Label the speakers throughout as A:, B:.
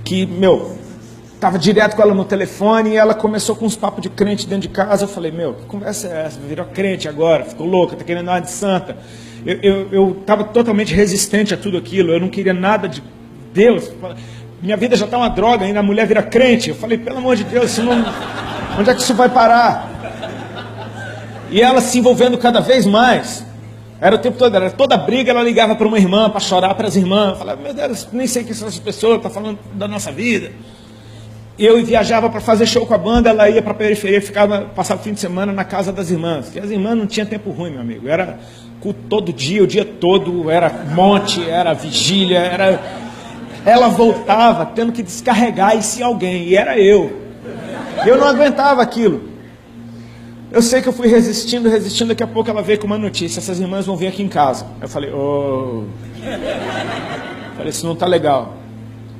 A: que, tava direto com ela no telefone e ela começou com uns papos de crente dentro de casa. Eu falei, que conversa é essa? Virou crente agora, ficou louca, tá querendo dar uma de santa. Eu tava totalmente resistente a tudo aquilo, eu não queria nada de Deus. Minha vida já tá uma droga, ainda a mulher vira crente. Eu falei, pelo amor de Deus, onde é que isso vai parar? E ela se envolvendo cada vez mais. Era o tempo todo, era toda briga, ela ligava para uma irmã, para chorar para as irmãs. Eu falava, meu Deus, nem sei quem são essas pessoas, tá falando da nossa vida. Eu viajava para fazer show com a banda, ela ia para a periferia, passava o fim de semana na casa das irmãs. E as irmãs não tinham tempo ruim, meu amigo. Era culto todo dia, o dia todo, era monte, era vigília, Ela voltava tendo que descarregar isso em alguém, e era eu. Eu não aguentava aquilo. Eu sei que eu fui resistindo, daqui a pouco ela veio com uma notícia, essas irmãs vão vir aqui em casa. Eu falei, Falei, isso não tá legal.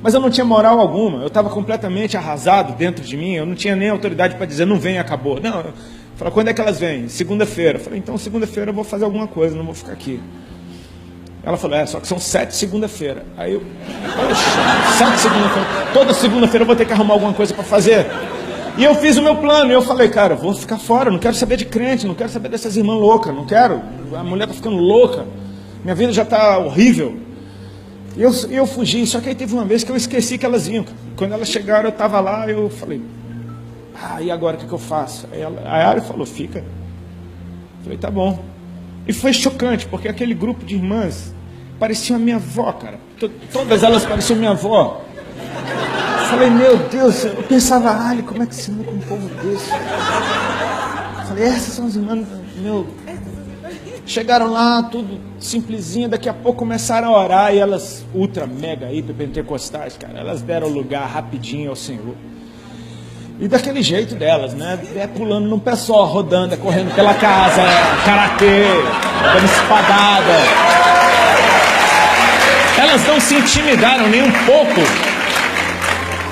A: Mas eu não tinha moral alguma, eu estava completamente arrasado dentro de mim, eu não tinha nem autoridade para dizer, não vem, acabou. Não, eu falei, quando é que elas vêm? Segunda-feira. Eu falei, então segunda-feira eu vou fazer alguma coisa, não vou ficar aqui. Ela falou, só que são 7 segunda-feira. Aí eu, poxa, 7 segunda-feira, toda segunda-feira eu vou ter que arrumar alguma coisa para fazer. E eu fiz o meu plano, e eu falei, cara, eu vou ficar fora, não quero saber de crente, não quero saber dessas irmãs loucas, não quero, a mulher está ficando louca, minha vida já está horrível. E eu fugi, só que aí teve uma vez que eu esqueci que elas iam. Quando elas chegaram, eu estava lá, eu falei, e agora o que eu faço? Aí a Ari falou, fica. Eu falei, tá bom. E foi chocante, porque aquele grupo de irmãs parecia a minha avó, cara. Todas elas pareciam minha avó. Eu falei, meu Deus, eu pensava, Ali, como é que se anda com um povo desse? Eu falei, essas são as irmãs, Chegaram lá, tudo simplesinho, daqui a pouco começaram a orar e elas, ultra, mega, hiper pentecostais, cara, elas deram lugar rapidinho ao Senhor. E daquele jeito delas, né? Pulando num pé só, rodando, correndo pela casa, karatê, dando espadada. Elas não se intimidaram nem um pouco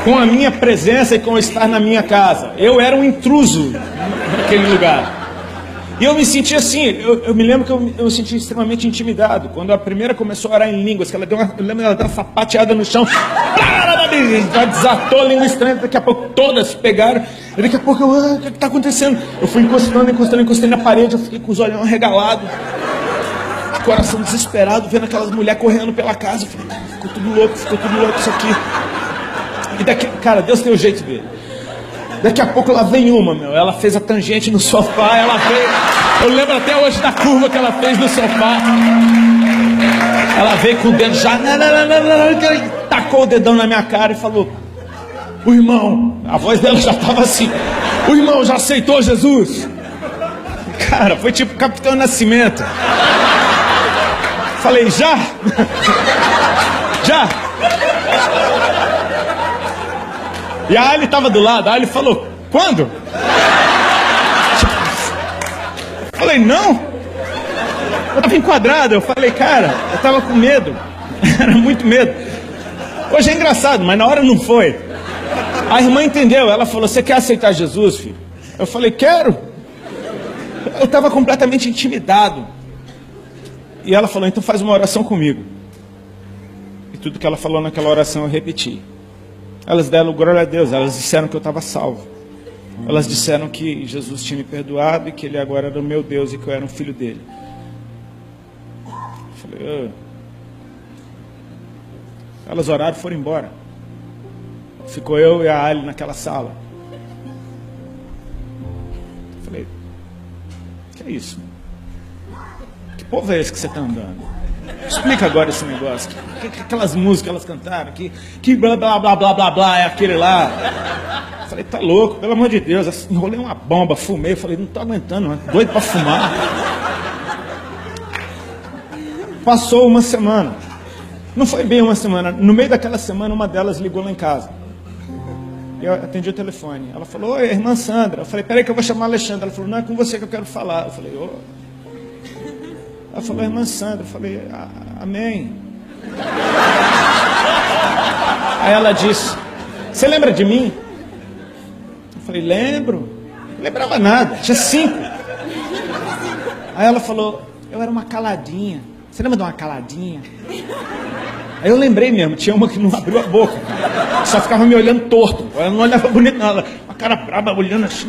A: com a minha presença e com estar na minha casa. Eu era um intruso naquele lugar. E eu me senti assim, eu me lembro que eu me senti extremamente intimidado. Quando a primeira começou a orar em línguas, que ela deu eu lembro dela dar uma sapateada no chão, já desatou a língua estranha, daqui a pouco todas pegaram, e daqui a pouco o que está acontecendo? Eu fui encostando na parede, eu fiquei com os olhos arregalados, coração desesperado, vendo aquelas mulheres correndo pela casa, eu falei, ficou tudo louco isso aqui. E daqui, cara, Deus tem o jeito dele. Daqui a pouco lá vem uma, ela fez a tangente no sofá, eu lembro até hoje da curva que ela fez no sofá. Ela veio com o dedo já, tacou o dedão na minha cara e falou, o irmão, a voz dela já estava assim, o irmão já aceitou Jesus? Cara, foi tipo Capitão Nascimento. Falei, já? Já? E a Ali estava do lado, a Ali falou, quando? Falei, não. Eu estava enquadrado, eu falei, cara, eu estava com medo, era muito medo. Hoje é engraçado, mas na hora não foi. A irmã entendeu, ela falou, você quer aceitar Jesus, filho? Eu falei, quero. Eu estava completamente intimidado. E ela falou, então faz uma oração comigo. E tudo que ela falou naquela oração eu repeti. Elas deram glória a Deus, elas disseram que eu estava salvo. Elas disseram que Jesus tinha me perdoado e que Ele agora era o meu Deus e que eu era um filho dele. Eu falei, Elas oraram e foram embora. Ficou eu e a Ali naquela sala. Eu falei, que é isso? Que povo é esse que você está andando? Explica agora esse negócio. Aquelas músicas que elas cantaram, que blá blá blá blá blá blá é aquele lá. Eu falei, tá louco, pelo amor de Deus. Enrolei uma bomba, fumei. Eu falei, não tô aguentando, mano. Doido pra fumar. Passou uma semana. Não foi bem uma semana. No meio daquela semana, uma delas ligou lá em casa. Eu atendi o telefone. Ela falou, oi, irmã Sandra. Eu falei, peraí que eu vou chamar a Alexandra. Ela falou, não é com você que eu quero falar. Eu falei, Ela falou, irmã Sandra. Eu falei, amém. Aí ela disse, você lembra de mim? Eu falei, lembro. Não lembrava nada, tinha 5. Aí ela falou, eu era uma caladinha. Você lembra de uma caladinha? Aí eu lembrei mesmo, tinha uma que não abriu a boca, cara. Só ficava me olhando torto. Ela não olhava bonito, não. Ela, uma cara brava, olhando assim.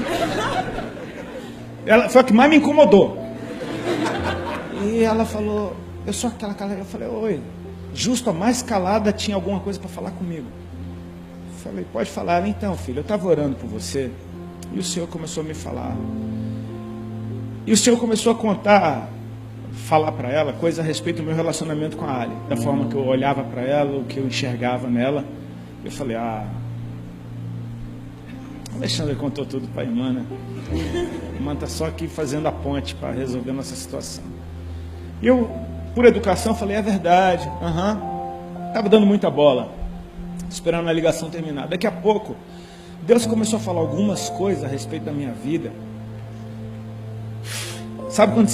A: Ela foi a que mais me incomodou. E ela falou, eu sou aquela calada. Eu falei, oi, justo a mais calada tinha alguma coisa para falar comigo. Eu falei, pode falar. Ela, então, filho, eu estava orando por você. E o Senhor começou a me falar. E o Senhor começou a contar, falar para ela coisas a respeito do meu relacionamento com a Ali, da forma que eu olhava para ela, o que eu enxergava nela. Eu falei, Alexandre contou tudo para a irmã, né? A irmã está só aqui fazendo a ponte para resolver nossa situação. E eu, por educação, falei, é verdade, estava dando muita bola, esperando a ligação terminar. Daqui a pouco, Deus começou a falar algumas coisas a respeito da minha vida. Sabe quando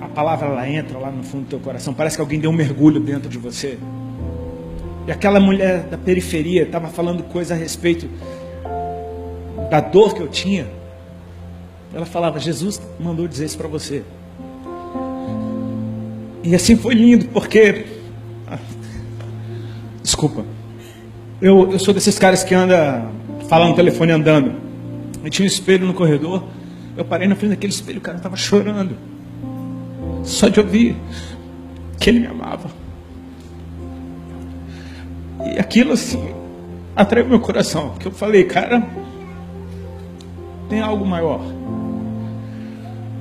A: a palavra ela entra lá no fundo do teu coração, parece que alguém deu um mergulho dentro de você? E aquela mulher da periferia estava falando coisa a respeito da dor que eu tinha. Ela falava, Jesus mandou dizer isso para você. E assim foi lindo, porque... Desculpa. Eu sou desses caras que anda falando no telefone andando. E tinha um espelho no corredor. Eu parei na frente daquele espelho, o cara estava chorando. Só de ouvir que ele me amava. E aquilo assim atraiu meu coração, porque eu falei, cara, tem algo maior.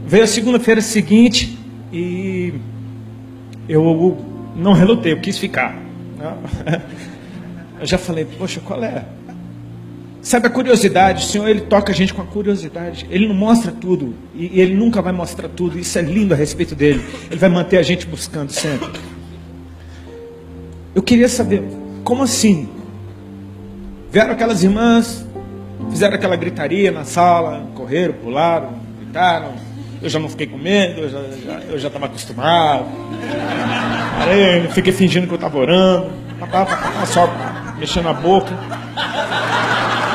A: Veio a segunda-feira seguinte e eu não relutei, eu quis ficar. Eu já falei, poxa, qual é? Sabe a curiosidade, o Senhor, Ele toca a gente com a curiosidade. Ele não mostra tudo, e Ele nunca vai mostrar tudo. Isso é lindo a respeito dEle. Ele vai manter a gente buscando sempre. Eu queria saber, como assim? Vieram aquelas irmãs, fizeram aquela gritaria na sala, correram, pularam, gritaram. Eu já não fiquei com medo, eu já estava acostumado. Parei, fiquei fingindo que eu estava orando, só mexendo a boca.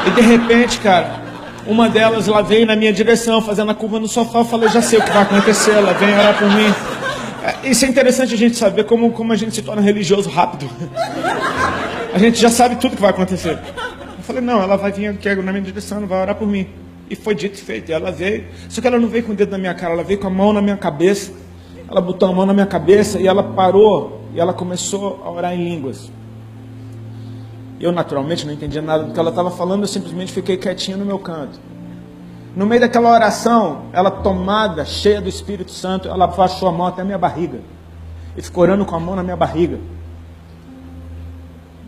A: E de repente, cara, uma delas, ela veio na minha direção, fazendo a curva no sofá. Eu falei, já sei o que vai acontecer, ela vem orar por mim. Isso é interessante a gente saber como a gente se torna religioso rápido. A gente já sabe tudo que vai acontecer. Eu falei, não, ela vai vir aqui na minha direção, ela vai orar por mim. E foi dito e feito, e ela veio. Só que ela não veio com o dedo na minha cara, ela veio com a mão na minha cabeça. Ela botou a mão na minha cabeça e ela parou, e ela começou a orar em línguas. Eu, naturalmente, não entendia nada do que ela estava falando, eu simplesmente fiquei quietinho no meu canto. No meio daquela oração, ela tomada, cheia do Espírito Santo, ela baixou a mão até a minha barriga. E ficou orando com a mão na minha barriga.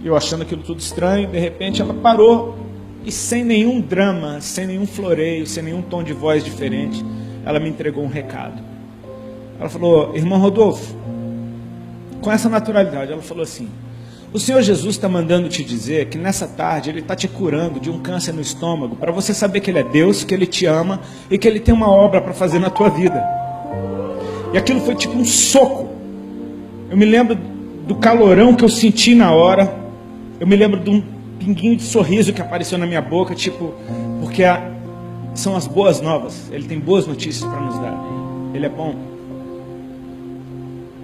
A: E eu achando aquilo tudo estranho, de repente ela parou, e sem nenhum drama, sem nenhum floreio, sem nenhum tom de voz diferente, ela me entregou um recado. Ela falou, irmão Rodolfo, com essa naturalidade, ela falou assim, o Senhor Jesus está mandando te dizer que nessa tarde Ele está te curando de um câncer no estômago, para você saber que Ele é Deus, que Ele te ama e que Ele tem uma obra para fazer na tua vida. E aquilo foi tipo um soco. Eu me lembro do calorão que eu senti na hora. Eu me lembro de um pinguinho de sorriso que apareceu na minha boca, tipo, porque são as boas novas. Ele tem boas notícias para nos dar. Ele é bom.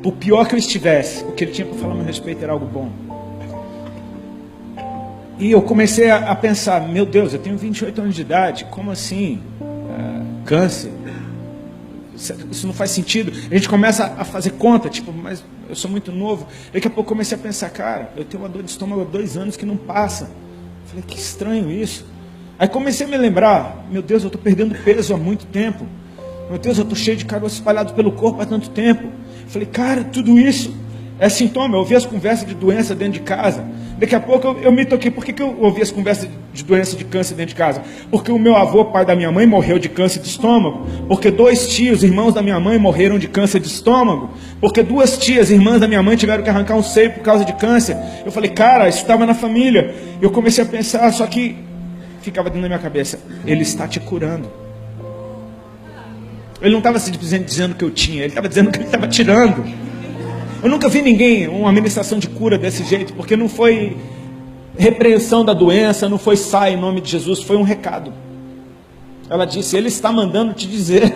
A: Por pior que eu estivesse, o que Ele tinha para falar a meu respeito era algo bom. E eu comecei a pensar, meu Deus, eu tenho 28 anos de idade, como assim? Câncer? Isso não faz sentido. A gente começa a fazer conta, tipo, mas eu sou muito novo. Daqui a pouco eu comecei a pensar, cara, eu tenho uma dor de estômago há 2 anos que não passa. Falei, que estranho isso. Aí comecei a me lembrar, meu Deus, eu estou perdendo peso há muito tempo. Meu Deus, eu estou cheio de caroço espalhado pelo corpo há tanto tempo. Falei, cara, tudo isso é sintoma. Eu ouvi as conversas de doença dentro de casa. Daqui a pouco eu me toquei. Por que eu ouvi as conversas de doença de câncer dentro de casa? Porque o meu avô, pai da minha mãe, morreu de câncer de estômago. Porque 2 tios, irmãos da minha mãe, morreram de câncer de estômago. Porque 2 tias, irmãs da minha mãe, tiveram que arrancar um seio por causa de câncer. Eu falei, cara, isso estava na família. Eu comecei a pensar, só que ficava dentro da minha cabeça, Ele está te curando. Ele não estava simplesmente dizendo que eu tinha, Ele estava dizendo que Ele estava tirando. Eu nunca vi ninguém, uma ministração de cura desse jeito, porque não foi repreensão da doença, não foi sai em nome de Jesus, foi um recado. Ela disse, Ele está mandando te dizer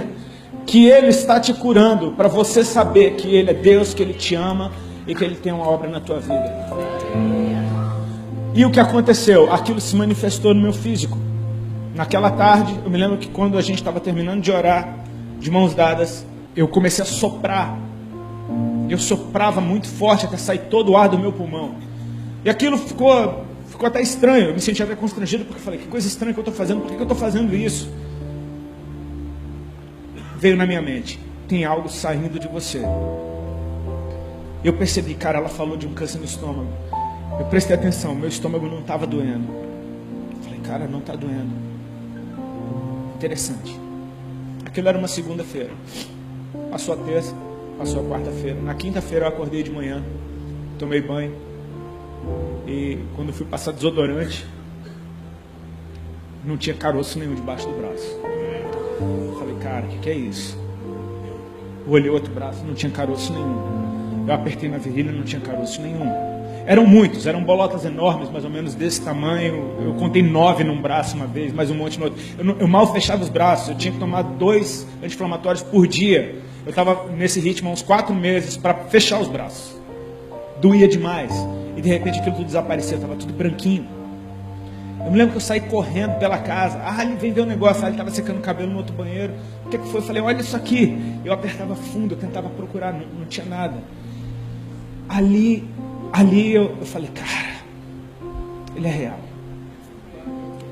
A: que Ele está te curando, para você saber que Ele é Deus, que Ele te ama e que Ele tem uma obra na tua vida. E o que aconteceu? Aquilo se manifestou no meu físico. Naquela tarde, eu me lembro que quando a gente estava terminando de orar, de mãos dadas, eu comecei a soprar. Eu soprava muito forte até sair todo o ar do meu pulmão. E aquilo ficou até estranho. Eu me senti até constrangido, porque eu falei, que coisa estranha que eu estou fazendo, por que eu estou fazendo isso? Veio na minha mente, tem algo saindo de você. Eu percebi, cara, ela falou de um câncer no estômago. Eu prestei atenção, meu estômago não estava doendo. Eu falei, cara, não está doendo. Interessante. Aquilo era uma segunda-feira. Passou a terça, passou a quarta-feira. Na quinta-feira eu acordei de manhã, tomei banho. E quando fui passar desodorante, não tinha caroço nenhum debaixo do braço. Eu falei, cara, o que é isso? Eu olhei outro braço, não tinha caroço nenhum. Eu apertei na virilha, não tinha caroço nenhum. Eram muitos, eram bolotas enormes, mais ou menos desse tamanho. Eu contei 9 num braço uma vez, mais um monte no outro. Eu mal fechava os braços, eu tinha que tomar 2 anti-inflamatórios por dia. Eu estava nesse ritmo há uns 4 meses para fechar os braços. Doía demais. E de repente aquilo tudo desaparecia, estava tudo branquinho. Eu me lembro que eu saí correndo pela casa. Ele vendeu um negócio, ele estava secando o cabelo no outro banheiro. O que foi? Eu falei, olha isso aqui. Eu apertava fundo, eu tentava procurar, não tinha nada. Ali eu falei, cara, Ele é real.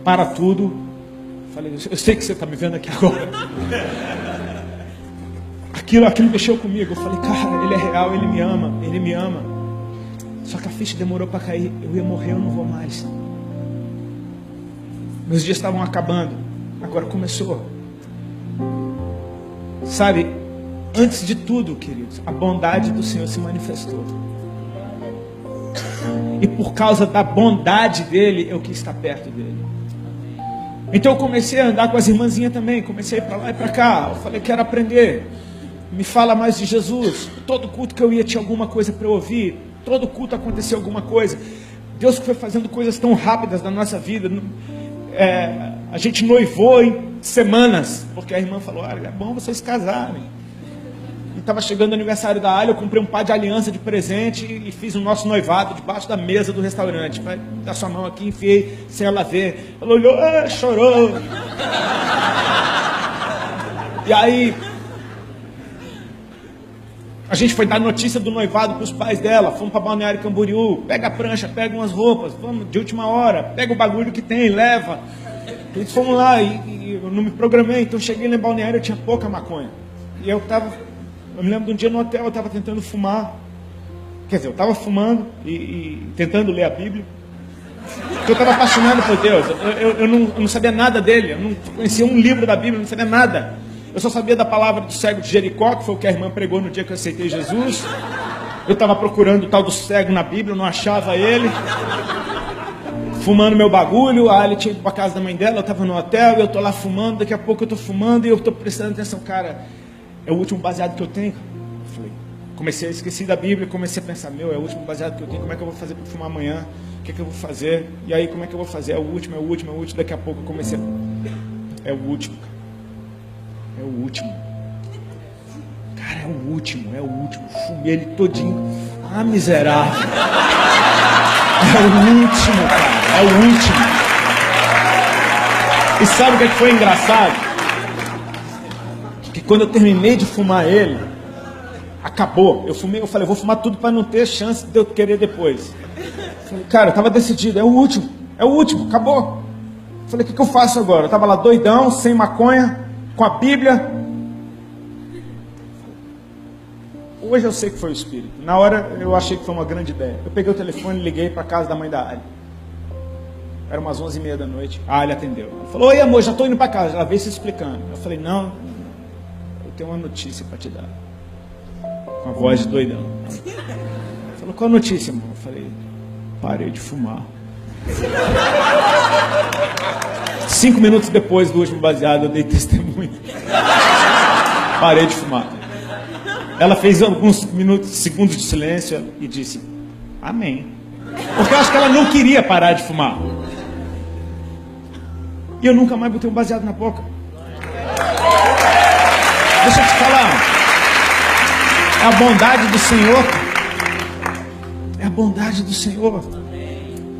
A: Para tudo. Eu falei, eu sei que você está me vendo aqui agora. Aquilo mexeu comigo. Eu falei, cara, Ele é real, Ele me ama. Só que a ficha demorou para cair. Eu ia morrer, eu não vou mais. Meus dias estavam acabando. Agora começou. Sabe, antes de tudo, queridos, a bondade do Senhor se manifestou. E por causa da bondade dEle, eu quis estar perto dEle. Então eu comecei a andar com as irmãzinhas também. Comecei a ir para lá e para cá. Eu falei, quero aprender. Me fala mais de Jesus. Todo culto que eu ia tinha alguma coisa para eu ouvir. Todo culto aconteceu alguma coisa. Deus foi fazendo coisas tão rápidas na nossa vida. A gente noivou em semanas, porque a irmã falou, olha, é bom vocês casarem. E estava chegando o aniversário da Alha, eu comprei um par de aliança de presente e fiz o nosso noivado debaixo da mesa do restaurante. Vai dar sua mão aqui, enfiei sem ela ver. Ela olhou, chorou. E aí a gente foi dar notícia do noivado para os pais dela. Fomos para Balneário Camboriú. Pega a prancha, pega umas roupas. Vamos de última hora. Pega o bagulho que tem, leva. E fomos lá e eu não me programei. Então cheguei lá em Balneário, eu tinha pouca maconha. E eu me lembro de um dia no hotel, eu estava tentando fumar. Quer dizer, eu estava fumando e tentando ler a Bíblia. Porque eu estava apaixonado por Deus. Eu não sabia nada dele. Eu não conhecia um livro da Bíblia, eu não sabia nada. Eu só sabia da palavra do cego de Jericó, que foi o que a irmã pregou no dia que eu aceitei Jesus. Eu estava procurando o tal do cego na Bíblia, eu não achava ele. Fumando meu bagulho, a Ali tinha ido para casa da mãe dela, eu estava no hotel, e eu estou lá fumando, daqui a pouco eu estou fumando, e eu estou prestando atenção, cara, é o último baseado que eu tenho. Eu falei, esqueci da Bíblia, comecei a pensar, é o último baseado que eu tenho, como é que eu vou fazer para fumar amanhã? O que é que eu vou fazer? E aí, como é que eu vou fazer? É o último, daqui a pouco eu comecei é o último, cara. É o último. Cara, é o último. Fumei ele todinho. Miserável. É o último, cara. É o último. E sabe o que foi engraçado? Que quando eu terminei de fumar ele, acabou. Eu falei, vou fumar tudo para não ter chance de eu querer depois. Falei, cara, eu estava decidido. É o último, acabou. Falei, o que eu faço agora? Eu estava lá doidão, sem maconha, com a Bíblia. Hoje eu sei que foi o Espírito. Na hora eu achei que foi uma grande ideia. Eu peguei o telefone e liguei para a casa da mãe da Ali. Era umas 11h30 da noite. A Ali atendeu. Ela falou, oi amor, já estou indo para casa. Ela veio se explicando. Eu falei, não, eu tenho uma notícia para te dar. Com a voz de doidão. Ela falou, qual a notícia, amor? Eu falei, parei de fumar. 5 minutos depois do último baseado, eu dei testemunho. Parei de fumar. Ela fez alguns segundos de silêncio e disse, amém. Porque eu acho que ela não queria parar de fumar. E eu nunca mais botei um baseado na boca. Deixa eu te falar. É a bondade do Senhor. bondade do Senhor.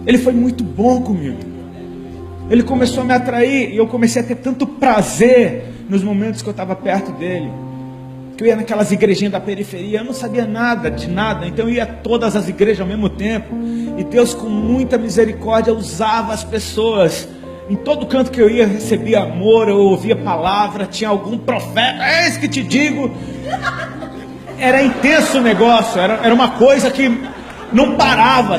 A: Ele foi muito bom comigo. Ele começou a me atrair e eu comecei a ter tanto prazer nos momentos que eu estava perto dele. Que eu ia naquelas igrejinhas da periferia, eu não sabia nada de nada, então eu ia a todas as igrejas ao mesmo tempo. E Deus, com muita misericórdia, usava as pessoas. Em todo canto que eu ia, recebia amor, eu ouvia palavra, tinha algum profeta, é isso que te digo. Era intenso o negócio, era uma coisa que não parava.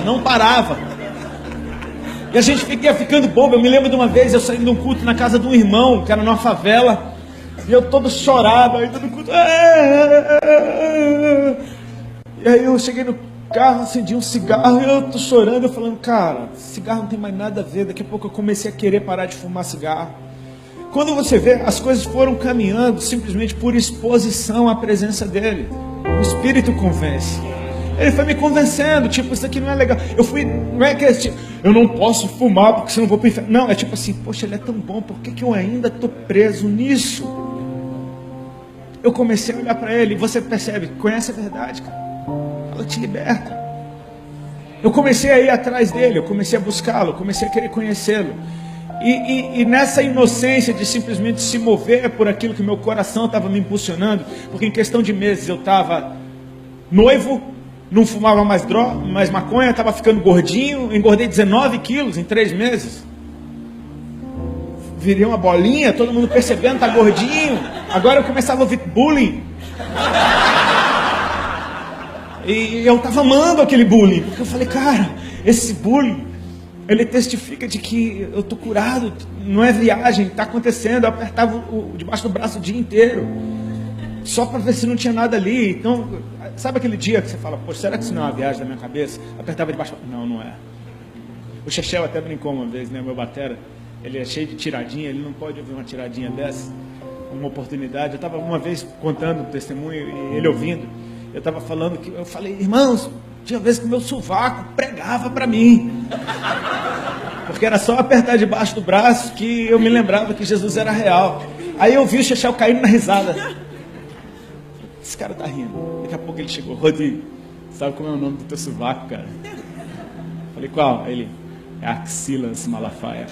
A: E a gente ia ficando bobo. Eu me lembro de uma vez, eu saindo de um culto na casa de um irmão, que era numa favela, e eu todo chorado, aí todo culto. E aí eu cheguei no carro, acendi um cigarro, e eu tô chorando, eu falando, cara, cigarro não tem mais nada a ver. Daqui a pouco eu comecei a querer parar de fumar cigarro. Quando você vê, as coisas foram caminhando simplesmente por exposição à presença dele. O Espírito convence. Ele foi me convencendo, tipo, isso aqui não é legal. Não é que tipo, eu não posso fumar porque senão eu vou pro inferno. Não, é tipo assim, poxa, ele é tão bom, por que eu ainda estou preso nisso? Eu comecei a olhar para ele e você percebe, conhece a verdade, cara. Ela te liberta. Eu comecei a ir atrás dele, eu comecei a buscá-lo, comecei a querer conhecê-lo. E nessa inocência de simplesmente se mover por aquilo que meu coração estava me impulsionando, porque em questão de meses eu estava noivo, não fumava mais maconha, estava ficando gordinho, engordei 19 quilos em 3 meses. Virei uma bolinha, todo mundo percebendo, tá gordinho. Agora eu começava a ouvir bullying. E eu estava amando aquele bullying, porque eu falei, cara, esse bullying, ele testifica de que eu estou curado, não é viagem, está acontecendo. Eu apertava debaixo do braço o dia inteiro, só para ver se não tinha nada ali. Então, sabe aquele dia que você fala, poxa, será que isso não é uma viagem da minha cabeça? Apertava debaixo, não é. O Chechel até brincou uma vez, né, meu batera, ele é cheio de tiradinha, ele não pode ouvir uma tiradinha dessa, uma oportunidade. Eu estava uma vez contando um testemunho e ele ouvindo, eu estava falando que, eu falei, irmãos, tinha vezes que o meu sovaco pregava para mim, porque era só apertar debaixo do braço que eu me lembrava que Jesus era real. Aí eu vi o Chechel caindo na risada. Esse cara tá rindo. Daqui a pouco ele chegou, Rodrigo, sabe como é o nome do teu sovaco, cara? Falei, qual? Ele, é Axilas Malafaia.